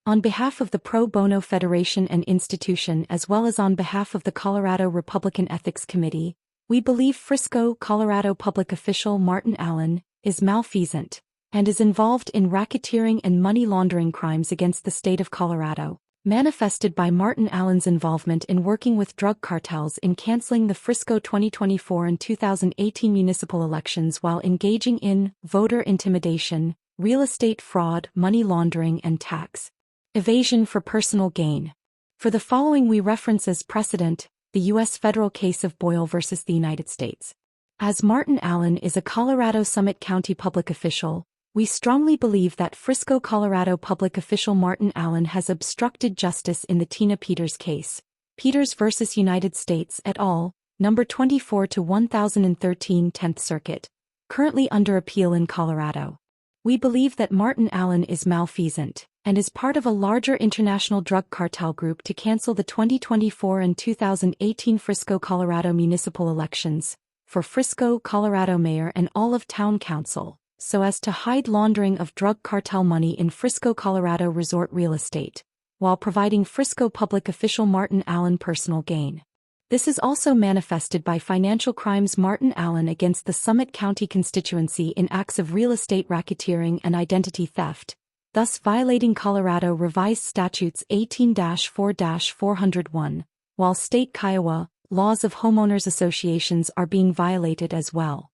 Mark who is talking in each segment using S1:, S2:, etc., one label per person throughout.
S1: On behalf of the Pro Bono Federation and Institution as well as on behalf of the Colorado Republican Ethics Committee, we believe Frisco, Colorado public official Martin Allen is malfeasant and is involved in racketeering and money laundering crimes against the state of Colorado, manifested by Martin Allen's involvement in working with drug cartels in canceling the Frisco 2024 and 2018 municipal elections while engaging in voter intimidation, real estate fraud, money laundering and tax evasion for personal gain. For the following we reference as precedent, the U.S. federal case of Boyle versus the United States. As Martin Allen is a Colorado Summit County public official, we strongly believe that Frisco, Colorado public official Martin Allen has obstructed justice in the Tina Peters case, Peters versus United States et al., number 24 to 1013 10th Circuit, currently under appeal in Colorado. We believe that Martin Allen is malfeasant and is part of a larger international drug cartel group to cancel the 2024 and 2018 Frisco, Colorado municipal elections for Frisco, Colorado mayor and all of town council, so as to hide laundering of drug cartel money in Frisco, Colorado resort real estate, while providing Frisco public official Martin Allen personal gain. This is also manifested by financial crimes Martin Allen against the Summit County constituency in acts of real estate racketeering and identity theft, thus violating Colorado Revised Statutes 18-4-401, while state Kiowa laws of homeowners associations are being violated as well.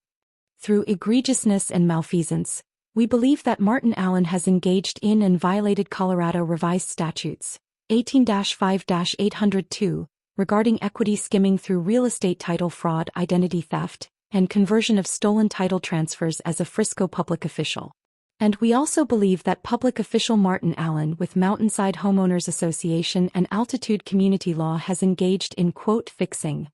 S1: Through egregiousness and malfeasance, we believe that Martin Allen has engaged in and violated Colorado Revised Statutes 18-5-802 regarding equity skimming through real estate title fraud, identity theft, and conversion of stolen title transfers as a Frisco public official. And we also believe that public official Martin Allen with Mountainside Homeowners Association and Altitude Community Law has engaged in quote fixing,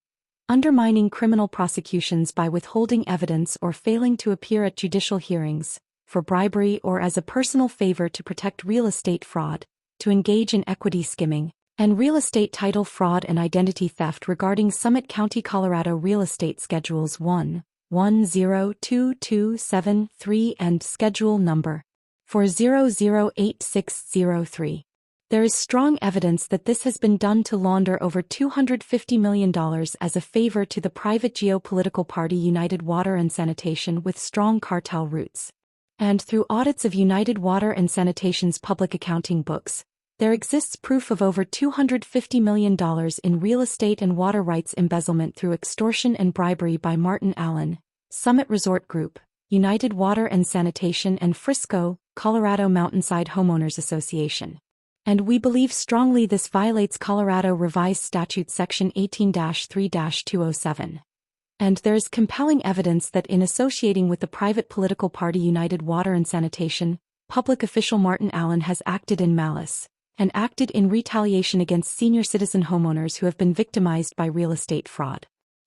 S1: undermining criminal prosecutions by withholding evidence or failing to appear at judicial hearings, for bribery or as a personal favor to protect real estate fraud, to engage in equity skimming, and real estate title fraud and identity theft regarding Summit County, Colorado Real Estate Schedules 1, 102273 and Schedule Number 408603. There is strong evidence that this has been done to launder over $250 million as a favor to the private geopolitical party United Water and Sanitation with strong cartel roots. And through audits of United Water and Sanitation's public accounting books, there exists proof of over $250 million in real estate and water rights embezzlement through extortion and bribery by Martin Allen, Summit Resort Group, United Water and Sanitation and Frisco, Colorado Mountainside Homeowners Association. And we believe strongly this violates Colorado Revised Statute Section 18-3-207. And there is compelling evidence that in associating with the private political party United Water and Sanitation, public official Martin Allen has acted in malice and acted in retaliation against senior citizen homeowners who have been victimized by real estate fraud.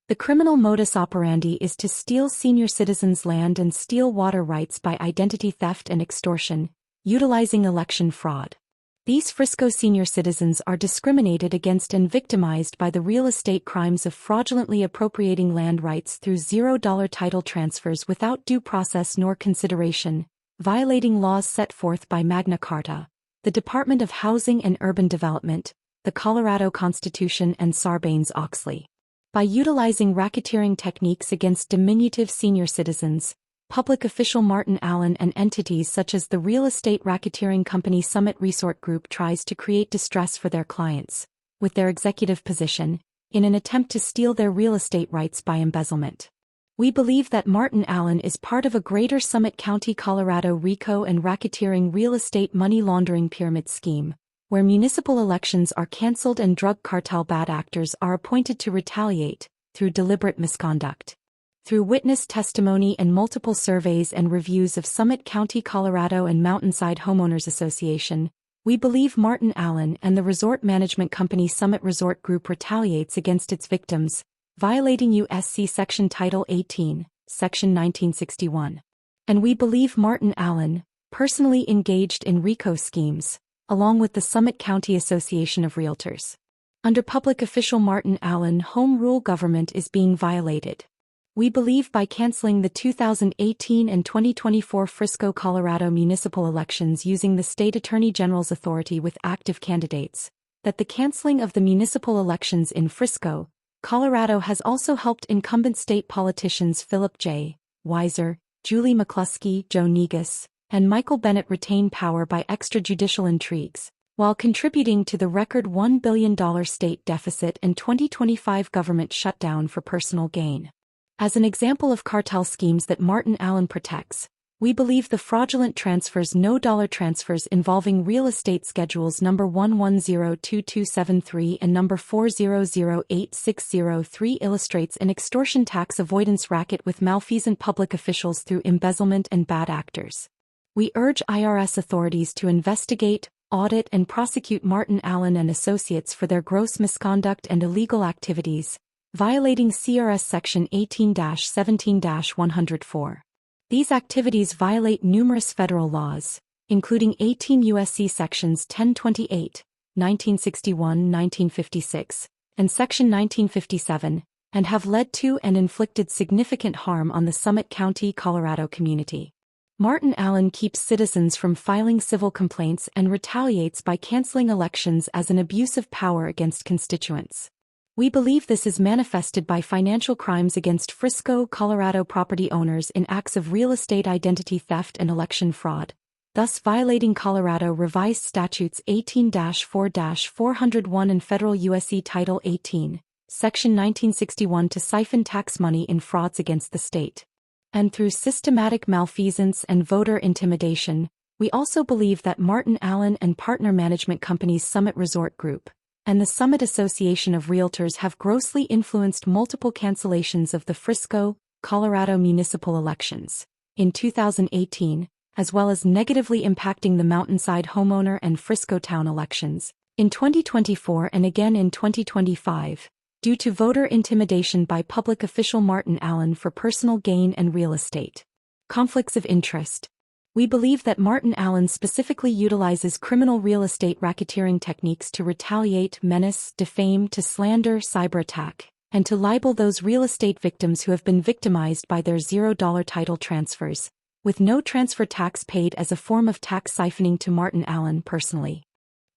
S1: The criminal modus operandi is to steal senior citizens' land and steal water rights by identity theft and extortion, utilizing election fraud. These Frisco senior citizens are discriminated against and victimized by the real estate crimes of fraudulently appropriating land rights through $0 title transfers without due process nor consideration, violating laws set forth by Magna Carta, the Department of Housing and Urban Development, the Colorado Constitution and Sarbanes-Oxley. By utilizing racketeering techniques against diminutive senior citizens, public official Martin Allen and entities such as the real estate racketeering company Summit Resort Group tries to create distress for their clients, with their executive position, in an attempt to steal their real estate rights by embezzlement. We believe that Martin Allen is part of a greater Summit County, Colorado RICO and racketeering real estate money laundering pyramid scheme, where municipal elections are canceled and drug cartel bad actors are appointed to retaliate, through deliberate misconduct. Through witness testimony and multiple surveys and reviews of Summit County, Colorado and Mountainside Homeowners Association, we believe Martin Allen and the resort management company Summit Resort Group retaliates against its victims, violating U.S.C. Section Title 18, Section 1961. And we believe Martin Allen personally engaged in RICO schemes, along with the Summit County Association of Realtors. Under public official Martin Allen, home rule government is being violated. We believe by canceling the 2018 and 2024 Frisco, Colorado municipal elections using the state attorney general's authority with active candidates, that the canceling of the municipal elections in Frisco, Colorado has also helped incumbent state politicians Philip J. Weiser, Julie McCluskey, Joe Negus, and Michael Bennett retain power by extrajudicial intrigues, while contributing to the record $1 billion state deficit and 2025 government shutdown for personal gain. As an example of cartel schemes that Martin Allen protects, we believe the fraudulent transfers no-dollar transfers involving real estate schedules number 1102273 and number 4008603 illustrates an extortion tax avoidance racket with malfeasant public officials through embezzlement and bad actors. We urge IRS authorities to investigate, audit and prosecute Martin Allen and associates for their gross misconduct and illegal activities, violating CRS Section 18-17-104. These activities violate numerous federal laws, including 18 U.S.C. Sections 1028, 1961-1956, and Section 1957, and have led to and inflicted significant harm on the Summit County, Colorado community. Martin Allen keeps citizens from filing civil complaints and retaliates by canceling elections as an abuse of power against constituents. We believe this is manifested by financial crimes against Frisco, Colorado property owners in acts of real estate identity theft and election fraud, thus violating Colorado Revised Statutes 18-4-401 and Federal U.S.C. Title 18, Section 1961 to siphon tax money in frauds against the state. And through systematic malfeasance and voter intimidation, we also believe that Martin Allen and partner management companies Summit Resort Group and the Summit Association of Realtors have grossly influenced multiple cancellations of the Frisco, Colorado municipal elections in 2018, as well as negatively impacting the Mountainside homeowner and Frisco town elections in 2024 and again in 2025, due to voter intimidation by public official Martin Allen for personal gain and real estate. Conflicts of interest. We believe that Martin Allen specifically utilizes criminal real estate racketeering techniques to retaliate, menace, defame, to slander, cyberattack, and to libel those real estate victims who have been victimized by their $0 title transfers, with no transfer tax paid as a form of tax siphoning to Martin Allen personally.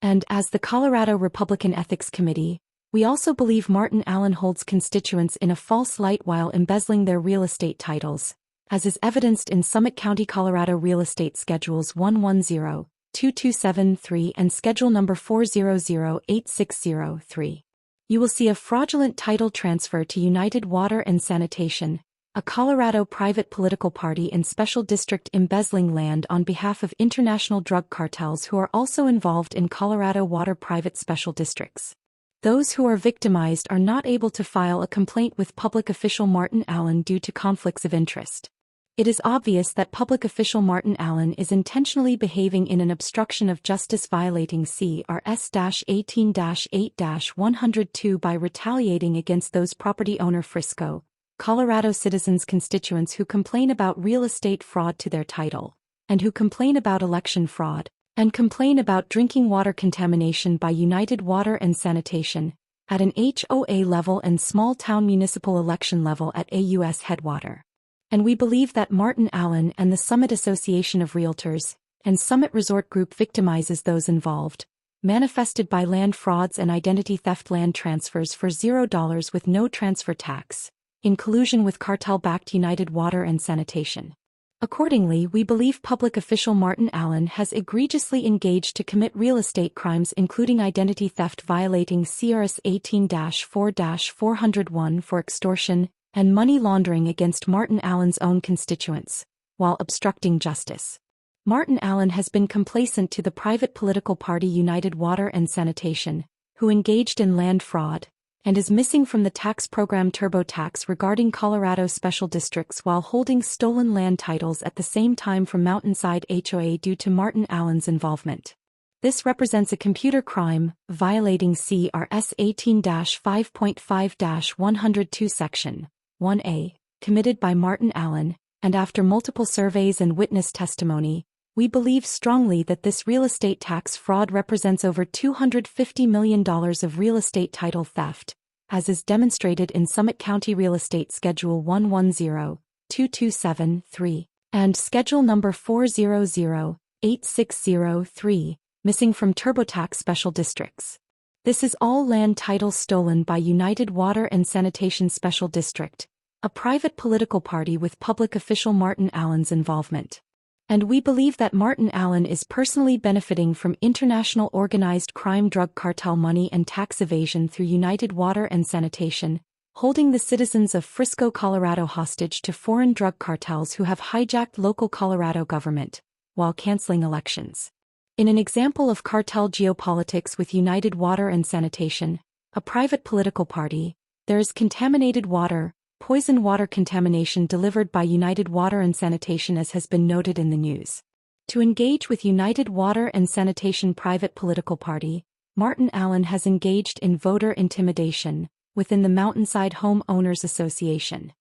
S1: And as the Colorado Republican Ethics Committee, we also believe Martin Allen holds constituents in a false light while embezzling their real estate titles, as is evidenced in Summit County, Colorado Real Estate Schedules 1102273 and Schedule Number 4008603. You will see a fraudulent title transfer to United Water and Sanitation, a Colorado private political party and special district embezzling land on behalf of international drug cartels who are also involved in Colorado water private special districts. Those who are victimized are not able to file a complaint with public official Martin Allen due to conflicts of interest. It is obvious that public official Martin Allen is intentionally behaving in an obstruction of justice violating CRS 18-8-102 by retaliating against those property owner Frisco, Colorado citizens constituents who complain about real estate fraud to their title, and who complain about election fraud, and complain about drinking water contamination by United Water and Sanitation, at an HOA level and small town municipal election level at a U.S. headwater. And we believe that Martin Allen and the Summit Association of Realtors and Summit Resort Group victimizes those involved, manifested by land frauds and identity theft land transfers for $0 with no transfer tax, in collusion with cartel-backed United Water and Sanitation. Accordingly, we believe public official Martin Allen has egregiously engaged to commit real estate crimes including identity theft violating CRS 18-4-401 for extortion, and money laundering against Martin Allen's own constituents, while obstructing justice. Martin Allen has been complacent to the private political party United Water and Sanitation, who engaged in land fraud, and is missing from the tax program TurboTax regarding Colorado special districts while holding stolen land titles at the same time from Mountainside HOA due to Martin Allen's involvement. This represents a computer crime, violating CRS 18-5.5-102 Section 1A, committed by Martin Allen, and after multiple surveys and witness testimony, we believe strongly that this real estate tax fraud represents over $250 million of real estate title theft, as is demonstrated in Summit County Real Estate Schedule 110-2273, and Schedule Number 400-8603, missing from TurboTax Special Districts. This is all land titles stolen by United Water and Sanitation Special District, a private political party with public official Martin Allen's involvement. And we believe that Martin Allen is personally benefiting from international organized crime drug cartel money and tax evasion through United Water and Sanitation, holding the citizens of Frisco, Colorado hostage to foreign drug cartels who have hijacked local Colorado government, while canceling elections. In an example of cartel geopolitics with United Water and Sanitation, a private political party, there is contaminated water, poison water contamination delivered by United Water and Sanitation, as has been noted in the news. To engage with United Water and Sanitation private political party, Martin Allen has engaged in voter intimidation within the Mountainside Home Owners Association.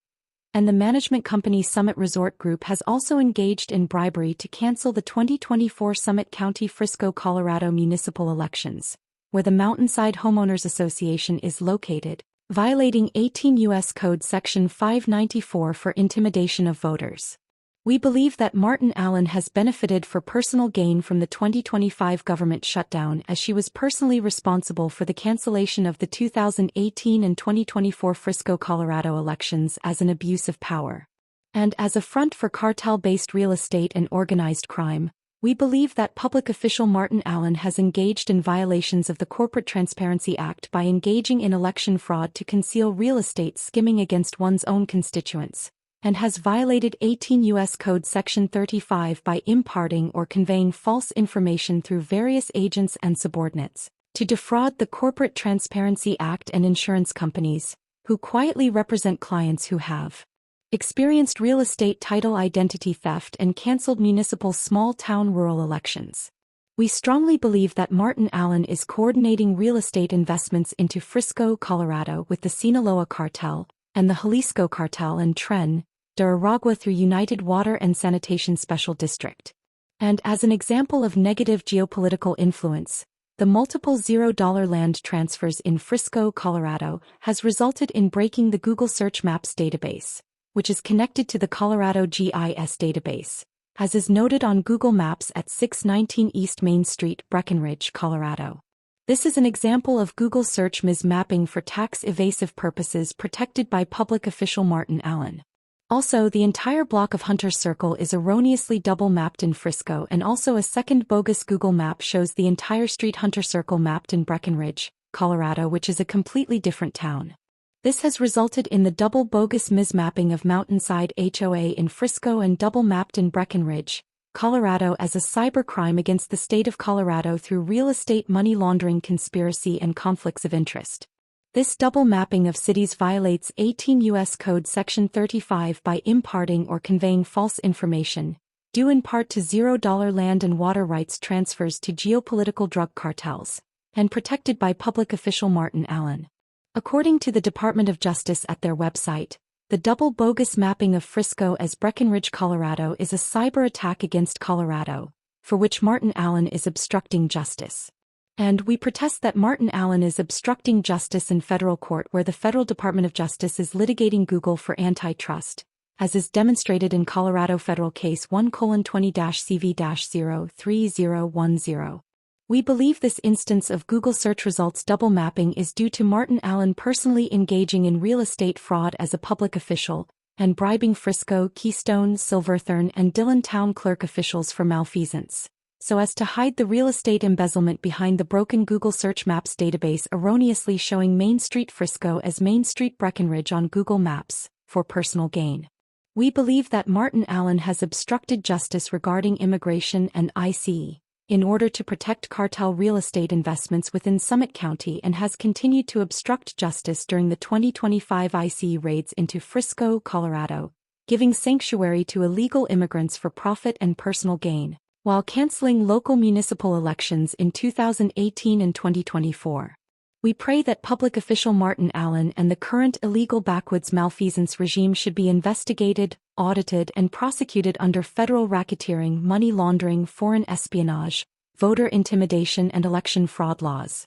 S1: And the management company Summit Resort Group has also engaged in bribery to cancel the 2024 Summit County Frisco, Colorado municipal elections, where the Mountainside Homeowners Association is located, violating 18 U.S. Code Section 594 for intimidation of voters. We believe that Martin Allen has benefited for personal gain from the 2025 government shutdown, as she was personally responsible for the cancellation of the 2018 and 2024 Frisco, Colorado elections as an abuse of power. And as a front for cartel-based real estate and organized crime, we believe that public official Martin Allen has engaged in violations of the Corporate Transparency Act by engaging in election fraud to conceal real estate skimming against one's own constituents, and has violated 18 U.S. Code Section 35 by imparting or conveying false information through various agents and subordinates, to defraud the Corporate Transparency Act and insurance companies, who quietly represent clients who have experienced real estate title identity theft and canceled municipal small-town rural elections. We strongly believe that Martin Allen is coordinating real estate investments into Frisco, Colorado with the Sinaloa cartel and the Jalisco cartel and Tren de Aragua through United Water and Sanitation Special District. And as an example of negative geopolitical influence, the multiple $0 land transfers in Frisco, Colorado has resulted in breaking the Google Search Maps database, which is connected to the Colorado GIS database, as is noted on Google Maps at 619 East Main Street, Breckenridge, Colorado. This is an example of Google search mismapping for tax evasive purposes protected by public official Martin Allen. Also, the entire block of Hunter Circle is erroneously double-mapped in Frisco, and also a second bogus Google map shows the entire street Hunter Circle mapped in Breckenridge, Colorado, which is a completely different town. This has resulted in the double bogus mismapping of Mountainside HOA in Frisco and double-mapped in Breckenridge, Colorado as a cybercrime against the state of Colorado through real estate money laundering conspiracy and conflicts of interest. This double mapping of cities violates 18 U.S. Code Section 35 by imparting or conveying false information, due in part to $0 land and water rights transfers to geopolitical drug cartels, and protected by public official Martin Allen. According to the Department of Justice at their website, the double bogus mapping of Frisco as Breckenridge, Colorado is a cyber attack against Colorado, for which Martin Allen is obstructing justice. And we protest that Martin Allen is obstructing justice in federal court, where the Federal Department of Justice is litigating Google for antitrust, as is demonstrated in Colorado Federal Case 1:20-CV-03010. We believe this instance of Google search results double mapping is due to Martin Allen personally engaging in real estate fraud as a public official, and bribing Frisco, Keystone, Silverthorne, and Dillon town clerk officials for malfeasance, so as to hide the real estate embezzlement behind the broken Google Search Maps database erroneously showing Main Street Frisco as Main Street Breckenridge on Google Maps, for personal gain. We believe that Martin Allen has obstructed justice regarding immigration and IC, in order to protect cartel real estate investments within Summit County, and has continued to obstruct justice during the 2025 IC raids into Frisco, Colorado, giving sanctuary to illegal immigrants for profit and personal gain, while canceling local municipal elections in 2018 and 2024. We pray that public official Martin Allen and the current illegal backwoods malfeasance regime should be investigated, audited, and prosecuted under federal racketeering, money laundering, foreign espionage, voter intimidation, and election fraud laws.